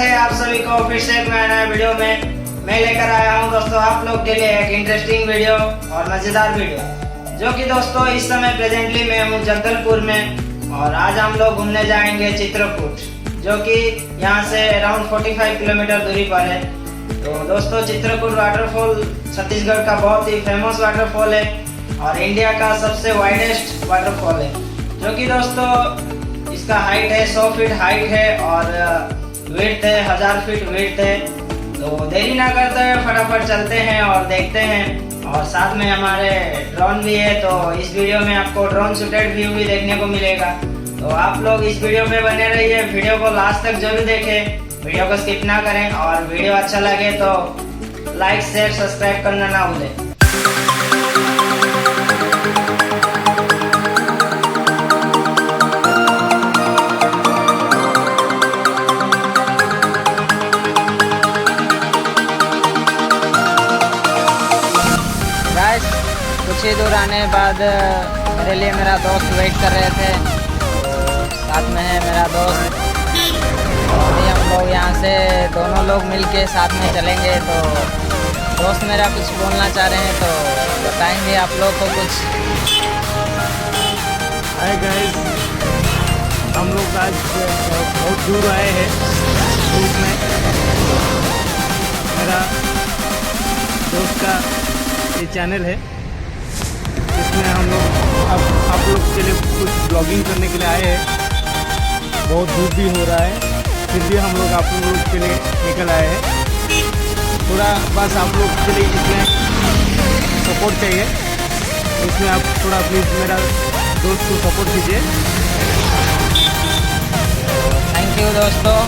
है आप सभी को फिर से एक नया वीडियो में मैं लेकर आया हूं दोस्तों आप लोग के लिए एक इंटरेस्टिंग वीडियो और मज़ेदार वीडियो, जो कि दोस्तों इस समय प्रेजेंटली मैं हूं जगदलपुर में और आज हम लोग घूमने जाएंगे चित्रकूट, जो कि यहां से अराउंड 45 किलोमीटर दूरी पर है। तो दोस्तों चित्रकूट वाटरफॉल छत्तीसगढ़ का बहुत ही फेमस वाटरफॉल है और इंडिया का सबसे वाइडेस्ट वाटरफॉल है, जो कि दोस्तों इसका हाइट है 100 फीट हाइट है और विड्थ है 1000 फीट विड्थ है। तो देरी ना करते हुए फटाफट चलते हैं और देखते हैं, और साथ में हमारे ड्रोन भी है, तो इस वीडियो में आपको ड्रोन शूटेड व्यू भी देखने को मिलेगा। तो आप लोग इस वीडियो में बने रहिए, वीडियो को लास्ट तक जरूर देखें, वीडियो को स्किप ना करें और वीडियो अच्छा लगे तो लाइक शेयर सब्सक्राइब करना ना भूलें। कुछ ही दूर आने बाद मेरे लिए मेरा दोस्त वेट कर रहे थे, साथ में है मेरा दोस्त। अभी हम लोग यहाँ से दोनों लोग मिलके साथ में चलेंगे। तो दोस्त मेरा कुछ बोलना चाह रहे हैं तो बताएंगे आप लोग को कुछ। हाय गाइस, हम लोग आज बहुत दूर आए हैं धूप में। मेरा दोस्त का ये चैनल है जिसमें हम लोग आप लोग के लिए कुछ ब्लॉगिंग करने के लिए आए हैं। बहुत धूप भी हो रहा है, फिर भी हम लोग आप लोग के लिए निकल आए हैं। थोड़ा बस आप लोग के लिए इसमें सपोर्ट चाहिए, इसमें आप थोड़ा प्लीज़ मेरा दोस्त को सपोर्ट कीजिए। थैंक यू दोस्तों।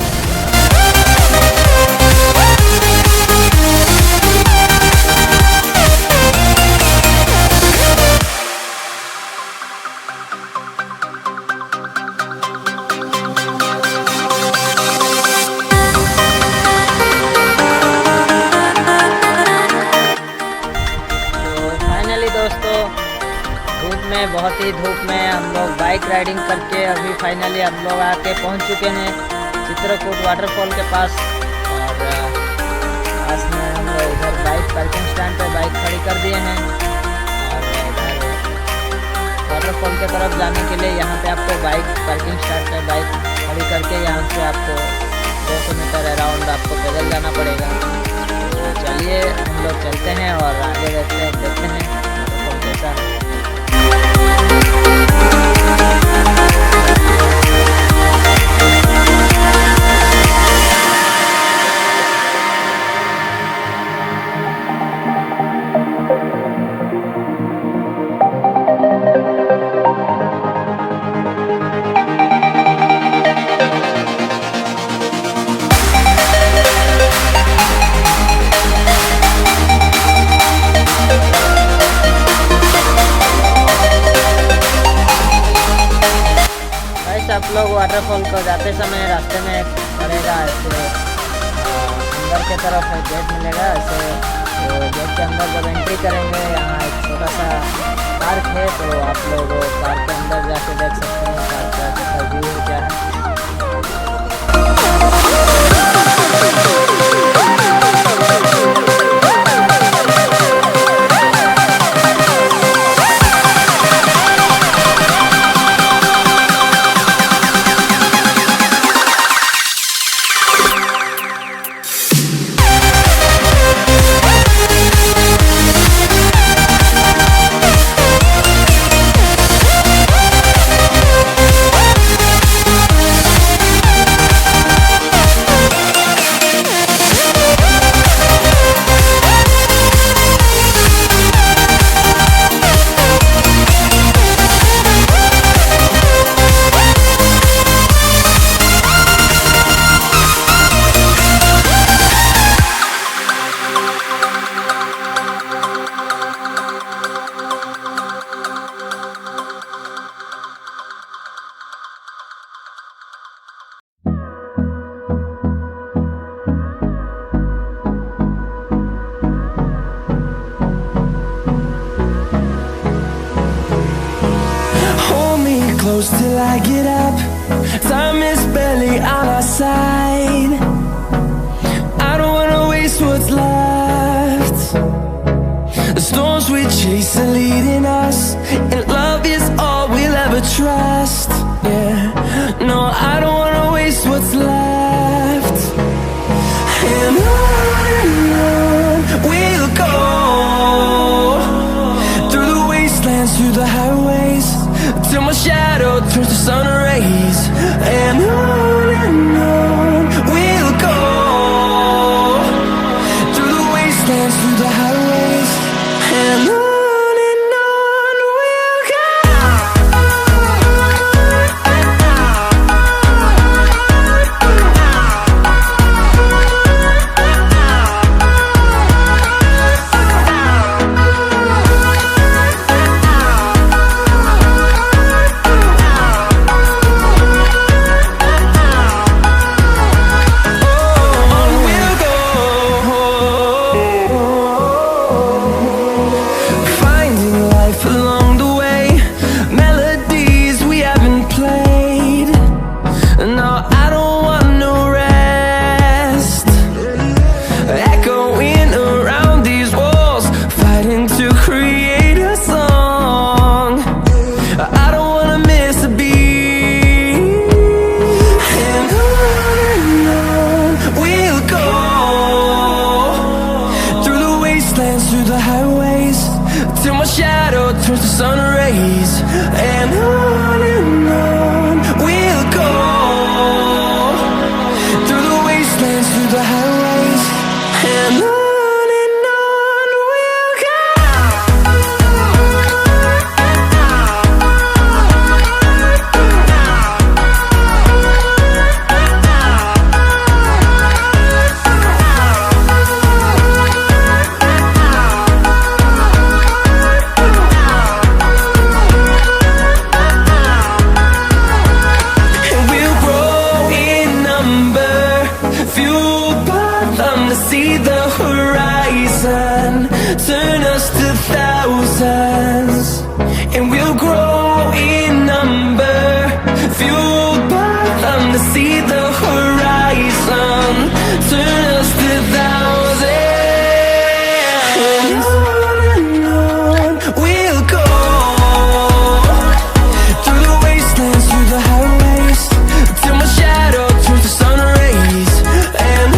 धूप में, बहुत ही धूप में हम लोग बाइक राइडिंग करके अभी फाइनली हम लोग आके पहुंच चुके हैं चित्रकूट वाटरफॉल के पास। और पास में हम लोग इधर बाइक पार्किंग स्टैंड पे बाइक खड़ी कर दिए हैं और इधर वाटरफॉल के तरफ जाने के लिए यहाँ पे आपको बाइक पार्किंग स्टैंड पे बाइक खड़ी करके यहाँ से आपको 200 मीटर अराउंड आपको पैदल जाना पड़ेगा। तो चलिए हम लोग चलते हैं और आगे देखते हैं वाटरफॉल कैसा है। आप लोग वाटरफॉल को जाते समय रास्ते में पड़ेगा, ऐसे अंदर के तरफ एक गेट मिलेगा ऐसे। तो गेट के अंदर जब एंट्री करेंगे यहाँ एक छोटा सा पार्क है, तो आप लोग पार्क के अंदर जाके देख सकते हैं पार्क का कैसा व्यू क्या है। close till I get up. Time is barely on our side. what's left. The storms we chase are leading us, and love is all we'll ever trust. Yeah, no, I don't wanna waste what's left. And on we'll go, through the wastelands, through the highways, till my shadow turns to sun rays. And on we'll go, through the wastelands, through the highways, and on we'll go. Through the highways, till my shadow turns to sun rays. And on we'll go, through the wastelands, through the highways, and on we'll go. See the horizon, turn us to thousands, and we'll grow in number, fueled by them. To see the horizon, turn us to thousands, and on we'll go, through the wastelands, through the highways, till my shadow turns to sun rays. And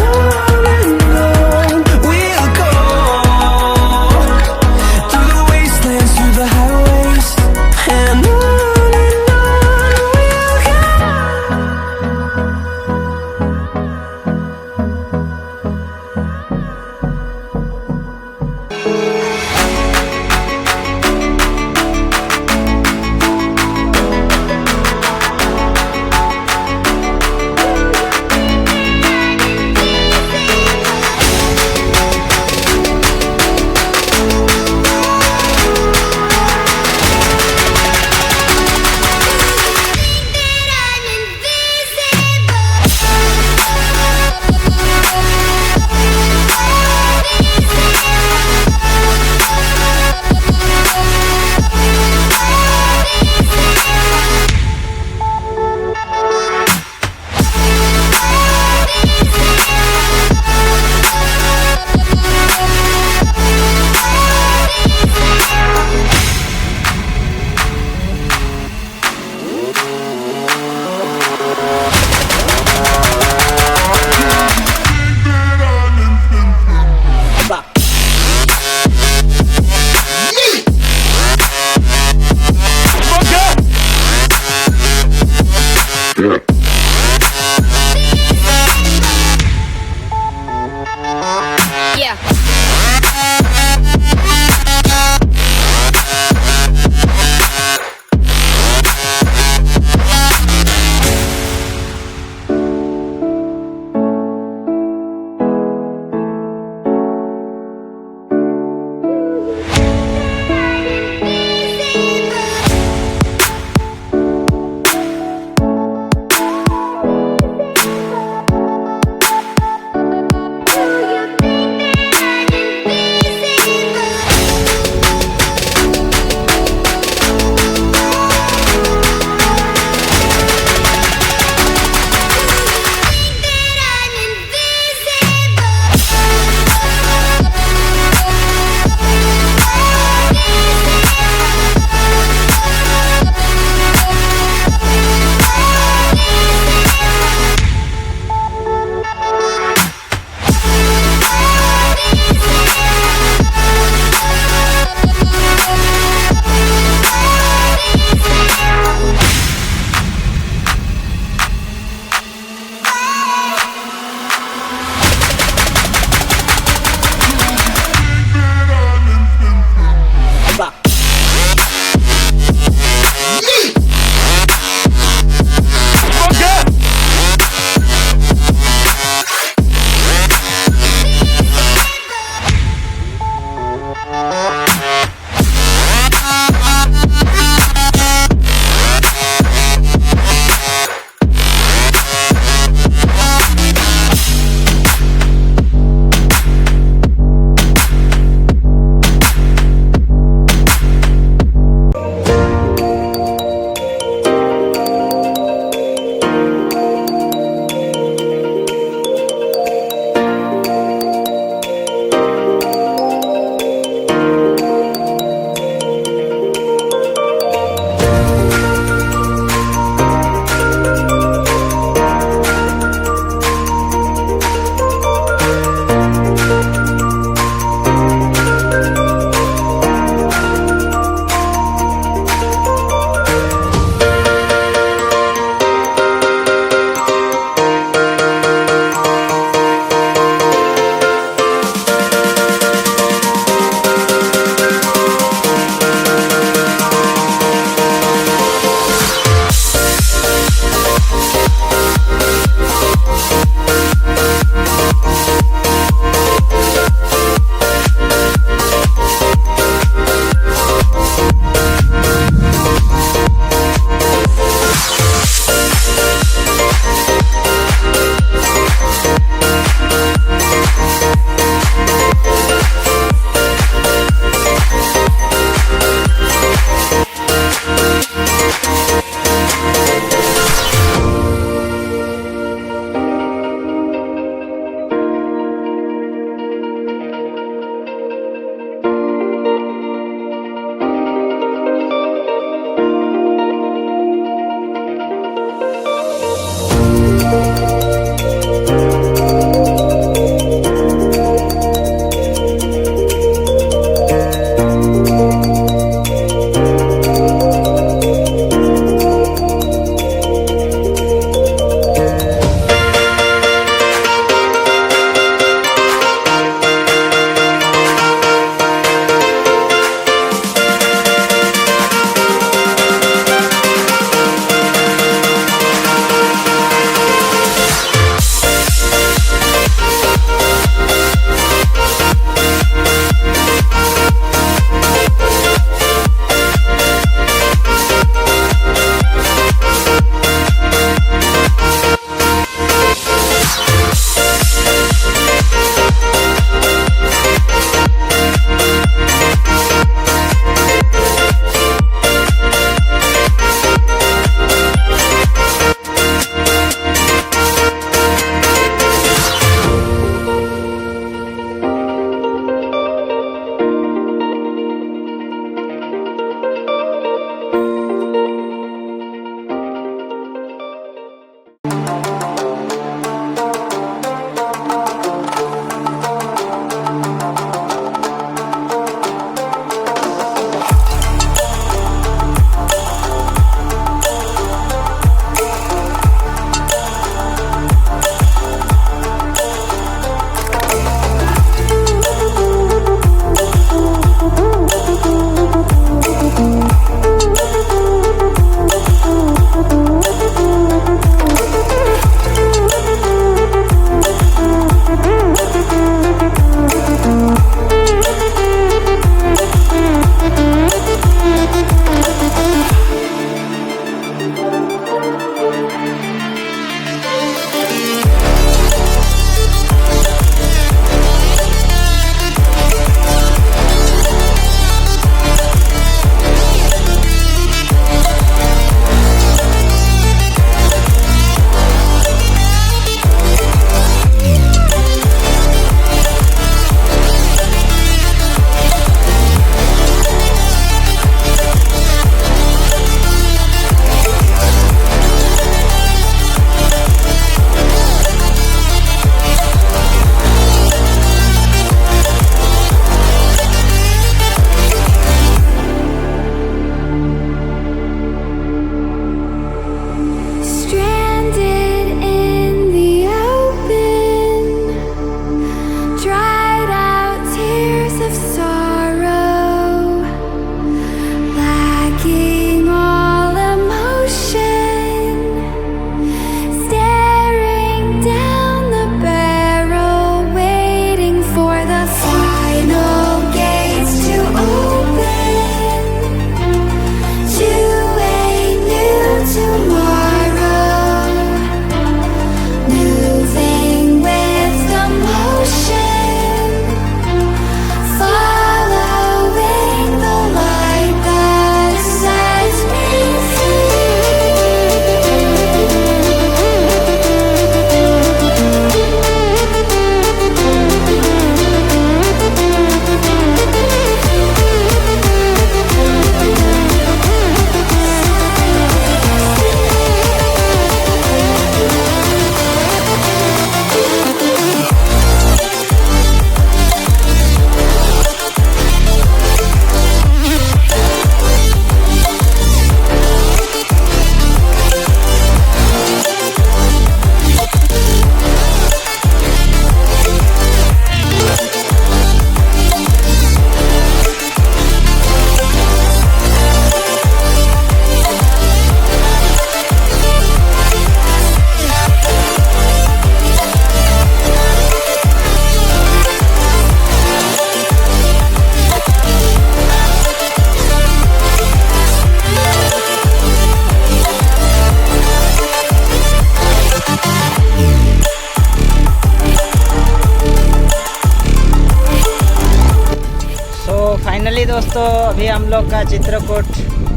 हम लोग का Chitrakoot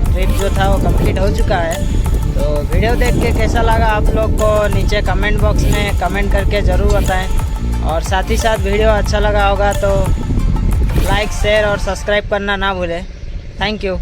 trip जो था वो complete हो चुका है। तो वीडियो देख के कैसा लगा आप लोग को नीचे कमेंट बॉक्स में कमेंट करके ज़रूर बताएं, और साथ ही साथ वीडियो अच्छा लगा होगा तो लाइक शेयर और सब्सक्राइब करना ना भूलें। Thank you.